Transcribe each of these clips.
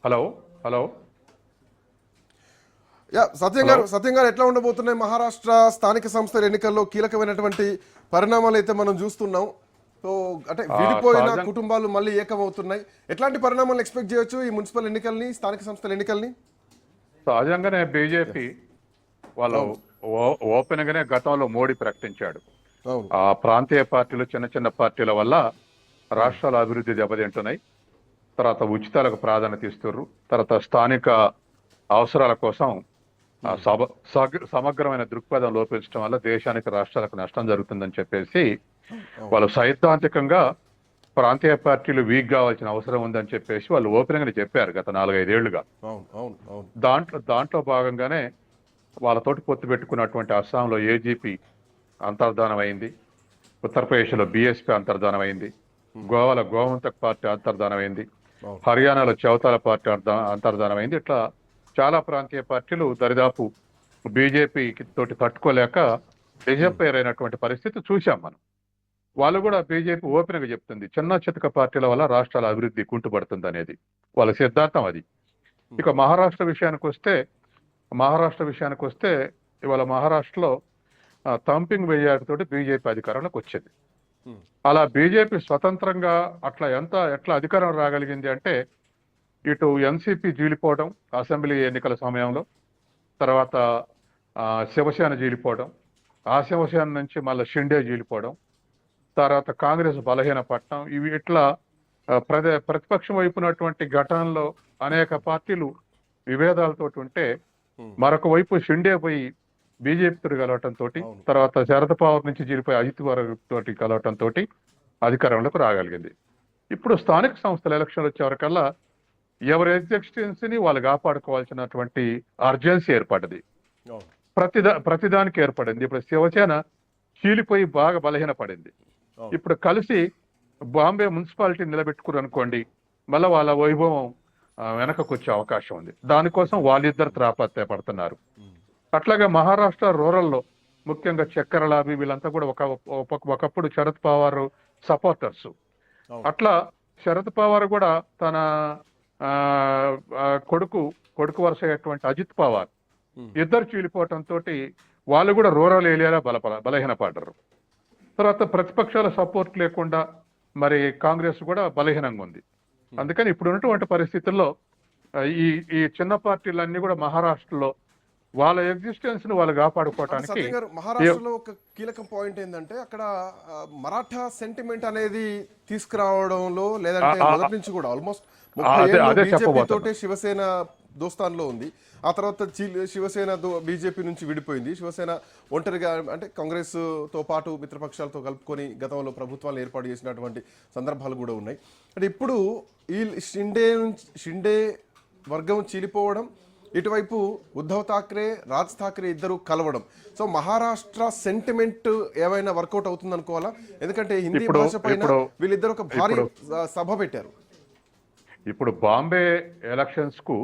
Hello hello సత్యం గారు ఎట్లా ఉండబోతున్నాయి మహారాష్ట్ర స్థానిక సంస్థల ఎన్నికల్లో కీలకమైనటువంటి పరిణామాలు అయితే మనం చూస్తున్నాం. సో అంటే విడిపోయిన కుటుంబాలు మళ్ళీ ఏకమవుతున్నాయి. ఎట్లాంటి పరిణామాలు ఎక్స్పెక్ట్ చేయొచ్చు ఈ మున్సిపల్ ఎన్నికల్ని, స్థానిక సంస్థల ఎన్నికల్ని? సహజంగానే బీజేపీ వాళ్ళు ఓపెన్ గానే గతంలో మోడీ ప్రకటించాడు. ఆ ప్రాంతీయ పార్టీలు, చిన్న చిన్న పార్టీల వల్ల రాష్ట్రాల అభివృద్ధి దెబ్బతింటున్నాయి. తర్వాత ఉచితాలకు ప్రాధాన్యత ఇస్తున్నారు. తర్వాత స్థానిక అవసరాల కోసం సమగ్రమైన దృక్పథం లోపించడం వల్ల దేశానికి, రాష్ట్రాలకు నష్టం జరుగుతుందని చెప్పేసి వాళ్ళు సైద్ధాంతికంగా ప్రాంతీయ పార్టీలు వీక్ కావాల్సిన అవసరం ఉందని చెప్పేసి వాళ్ళు ఓపెన్ గానే చెప్పారు గత 4-5 ఏళ్లుగా. దాంట్లో భాగంగానే వాళ్ళతోటి పొత్తు పెట్టుకున్నటువంటి అస్సాంలో ఏజీపీ అంతర్ధానం అయింది, ఉత్తరప్రదేశ్లో బీఎస్పీ అంతర్ధానం అయింది, గోవాలో గోవంతక్ పార్టీ అంతర్ధానం అయింది, హర్యానాలో చౌతాల పార్టీ అంతర్ధానం అయింది. ఇట్లా చాలా ప్రాంతీయ పార్టీలు దరిదాపు బీజేపీ తోటి తట్టుకోలేక డిజపేర్ అయినటువంటి పరిస్థితి చూశాం మనం. వాళ్ళు కూడా బీజేపీ ఓపెన్ గా చెప్తుంది చిన్న చితక పార్టీల వల్ల రాష్ట్రాల అభివృద్ధి కుంటుపడుతుంది అనేది వాళ్ళ సిద్ధాంతం అది. ఇక మహారాష్ట్ర విషయానికి వస్తే ఇవాళ మహారాష్ట్రలో థంపింగ్ మెజారిటీతోటి బీజేపీ అధికారంలోకి వచ్చింది. అలా బీజేపీ స్వతంత్రంగా ఎట్లా అధికారం రాగలిగింది అంటే, ఇటు ఎన్సీపీ జీలిపోవడం అసెంబ్లీ ఎన్నికల సమయంలో, తర్వాత శివసేన జీలిపోవడం, ఆ శివసేన నుంచి మళ్ళీ షిండే జీలిపోవడం, తర్వాత కాంగ్రెస్ బలహీన పట్టడం, ఇవి ఇట్లా ప్రతిపక్షం వైపునటువంటి ఘటనలో అనేక పార్టీలు విభేదాలతో ఉంటే, మరొక వైపు షిండే పోయి బీజేపీతో కలవటంతో, తర్వాత శరద్ పవార్ నుంచి జీలిపోయి అజిత్ పవార్ తోటి కలవటంతో అధికారంలోకి రాగలిగింది. ఇప్పుడు స్థానిక సంస్థల ఎలక్షన్లు వచ్చేవరకల్లా ఎవరి ఎగ్జిస్టెన్స్ని వాళ్ళు కాపాడుకోవాల్సినటువంటి అర్జెన్సీ ఏర్పడ్డది. ప్రతిదానికి ఏర్పడింది. ఇప్పుడు శివసేన చీలిపోయి బాగా బలహీన పడింది. ఇప్పుడు కలిసి బాంబే మున్సిపాలిటీ నిలబెట్టుకురు అనుకోండి, మళ్ళీ వాళ్ళ వైభవం వెనకకు వచ్చే అవకాశం ఉంది. దానికోసం వాళ్ళిద్దరు త్రాపత్యపడుతున్నారు. అట్లాగే మహారాష్ట్ర రూరల్లో ముఖ్యంగా చక్కెర లాబీ వీళ్ళంతా కూడా ఒకప్పుడు శరద్ పవార్ సపోర్టర్స్. అట్లా శరద్ పవార్ కూడా తన కొడుకు వరుస అయినటువంటి అజిత్ పవార్ ఇద్దరు చీలిపోవటంతో వాళ్ళు కూడా రూరల్ ఏరియాలో బలహీనపడ్డారు. తర్వాత ప్రతిపక్షాల సపోర్ట్ లేకుండా మరి కాంగ్రెస్ కూడా బలహీనంగా ఉంది. అందుకని ఇప్పుడు ఉన్నటువంటి పరిస్థితుల్లో ఈ చిన్న పార్టీలన్నీ కూడా మహారాష్ట్రలో వాళ్ళ ఎగ్జిస్టెన్స్ ని వాళ్ళు కాపాడుకోవటానికి. మహారాష్ట్రలో ఒక కీలక పాయింట్ ఏంటంటే, అక్కడ మరాఠా సెంటిమెంట్ అనేది తీసుకురావడంలో, లేదంటే మొదటి నుంచి కూడా ఆల్మోస్ట్ 30 తోటే శివసేన దోస్తాన్లో ఉంది. ఆ తర్వాత శివసేన బీజేపీ నుంచి విడిపోయింది. శివసేన ఒంటరిగా అంటే కాంగ్రెస్ తో పాటు మిత్రపక్షాలతో కలుపుకొని గతంలో ప్రభుత్వాలు ఏర్పాటు చేసినటువంటి సందర్భాలు కూడా ఉన్నాయి. అంటే ఇప్పుడు ఈ షిండే వర్గం చీలిపోవడం, ఇటువైపు ఉద్ధవ్ ఠాక్రే, రాజ్ ఠాక్రే ఇద్దరు కలవడం, సో మహారాష్ట్ర సెంటిమెంట్ ఏమైనా వర్కౌట్ అవుతుంది అనుకోవాలా? ఎందుకంటే హిందీ భాష పైన వీళ్ళిద్దరు ఒక భారీ సభ పెట్టారు. ఇప్పుడు బాంబే ఎలక్షన్స్ కు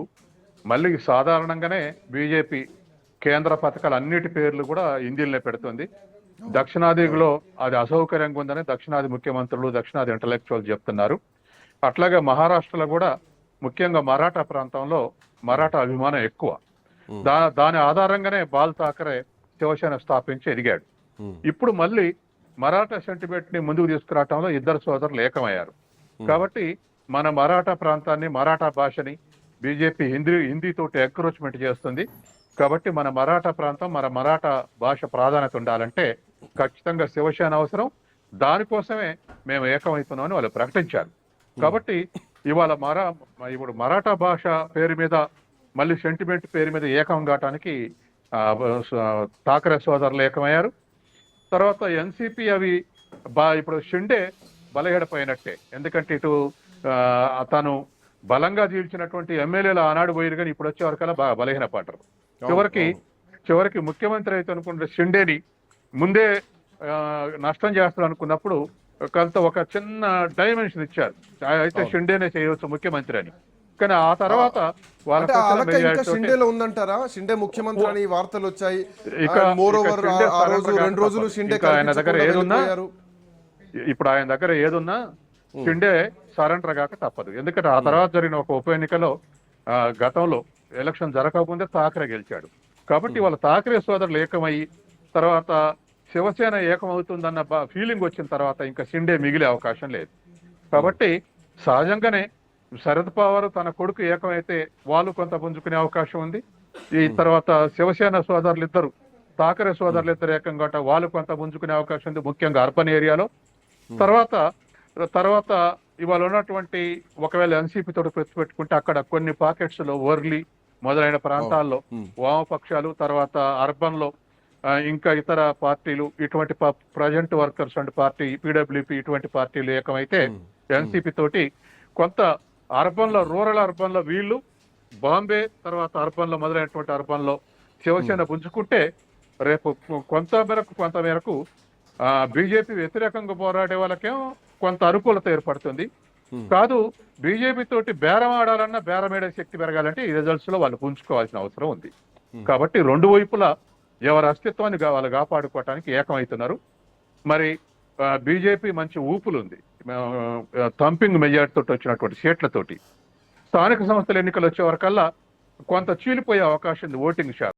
మళ్ళీ సాధారణంగానే బీజేపీ కేంద్ర పథకాలు అన్నిటి పేర్లు కూడా హిందీలోనే పెడుతుంది. దక్షిణాదిలో అది అసౌకర్యంగా ఉందని దక్షిణాది ముఖ్యమంత్రులు, దక్షిణాది ఇంటలెక్చువల్ చెప్తున్నారు. అట్లాగే మహారాష్ట్రలో కూడా ముఖ్యంగా మరాఠా ప్రాంతంలో మరాఠా అభిమానం ఎక్కువ. దాని ఆధారంగానే బాల్ ఠాకరే శివసేన స్థాపించి ఎదిగాడు. ఇప్పుడు మళ్ళీ మరాఠా సెంటిమెంట్ ని ముందుకు తీసుకురావటంలో ఇద్దరు సోదరులు ఏకమయ్యారు. కాబట్టి మన మరాఠా ప్రాంతాన్ని, మరాఠా భాషని బీజేపీ హిందీతోటి ఎంకరేజ్మెంట్ చేస్తుంది. కాబట్టి మన మరాఠా ప్రాంతం, మన మరాఠా భాష ప్రాధాన్యత ఉండాలంటే ఖచ్చితంగా శివసేన అవసరం. దానికోసమే మేము ఏకమవుతున్నామని వాళ్ళు ప్రకటించారు. కాబట్టి ఇవాళ ఇప్పుడు మరాఠా భాష పేరు మీద మళ్ళీ సెంటిమెంట్ పేరు మీద ఏకం కావటానికి ఠాకరే సోదరులు ఏకమయ్యారు. తర్వాత ఎన్సీపీ అవి ఇప్పుడు షిండే బలహీనపోయినట్టే. ఎందుకంటే ఇటు తను బలంగా జీల్చినటువంటి ఎమ్మెల్యేలు ఆనాడు పోయారు, కానీ ఇప్పుడు వచ్చే వరకల్లా బాగా బలహీనపడ్డారు. చివరికి ముఖ్యమంత్రి అయితే అనుకుంటే షిండేని ముందే నష్టం చేస్తారు అనుకున్నప్పుడు ఒక చిన్న డైమెన్షన్ ఇచ్చారు, అయితే షిండేనే చేయవచ్చు ముఖ్యమంత్రి అని. కానీ ఆ తర్వాత షిండేలో ఉందంటారా? షిండే ముఖ్యమంత్రి అని వార్తలు వచ్చాయి. ఆయన దగ్గర ఏదున్నా, ఇప్పుడు ఆయన దగ్గర ఏదున్నా షిండే సరెండర్ కాక తప్పదు. ఎందుకంటే ఆ తర్వాత జరిగిన ఒక ఉప ఎన్నికలో గతంలో ఎలక్షన్ జరగకముందే థాకరే గెలిచాడు. కాబట్టి వాళ్ళ థాకరే సోదరులు ఏకమయ్యి తర్వాత శివసేన ఏకమవుతుందన్న ఫీలింగ్ వచ్చిన తర్వాత ఇంకా షిండే మిగిలే అవకాశం లేదు. కాబట్టి సహజంగానే శరద్ పవార్ తన కొడుకు ఏకమైతే వాళ్ళు కొంత పుంజుకునే అవకాశం ఉంది. ఈ తర్వాత శివసేన సోదరులు ఇద్దరు, థాకరే సోదరులు ఇద్దరు ఏకంగా వాళ్ళు కొంత పుంజుకునే అవకాశం ఉంది, ముఖ్యంగా అర్బన్ ఏరియాలో. తర్వాత ఇవాళ ఉన్నటువంటి ఒకవేళ ఎన్సీపీ తోటి పొత్తు పెట్టుకుంటే అక్కడ కొన్ని పాకెట్స్ లో వర్లీ మొదలైన ప్రాంతాల్లో వామపక్షాలు, తర్వాత అర్బన్ లో ఇంకా ఇతర పార్టీలు, ఇటువంటి ప్రజెంట్ వర్కర్స్ అండ్ పార్టీ, పీడబ్ల్యూపీ ఇటువంటి పార్టీలు ఏకమైతే ఎన్సీపీ తోటి కొంత అర్బన్ లో, రూరల్ అర్బన్ లో వీళ్ళు, బాంబే తర్వాత అర్బన్ లో మొదలైనటువంటి అర్బన్ లో శివసేన పుంజుకుంటే రేపు కొంత మేరకు బీజేపీ వ్యతిరేకంగా పోరాడే వాళ్ళకేమో కొంత అనుకూలత ఏర్పడుతుంది. కాదు బీజేపీ తోటి బేరం ఆడాలన్నా బేరమేడే శక్తి పెరగాలంటే ఈ రిజల్ట్స్ లో వాళ్ళు పుంజుకోవాల్సిన అవసరం ఉంది. కాబట్టి రెండు వైపులా ఎవరి అస్తిత్వాన్ని వాళ్ళు కాపాడుకోవటానికి ఏకమవుతున్నారు. మరి బీజేపీ మంచి ఊపులుంది, థంపింగ్ మెజార్టీ తోటి వచ్చినటువంటి సీట్లతోటి. స్థానిక సంస్థల ఎన్నికలు వచ్చే వరకల్లా కొంత చీలిపోయే అవకాశం ఉంది ఓటింగ్ శాతం.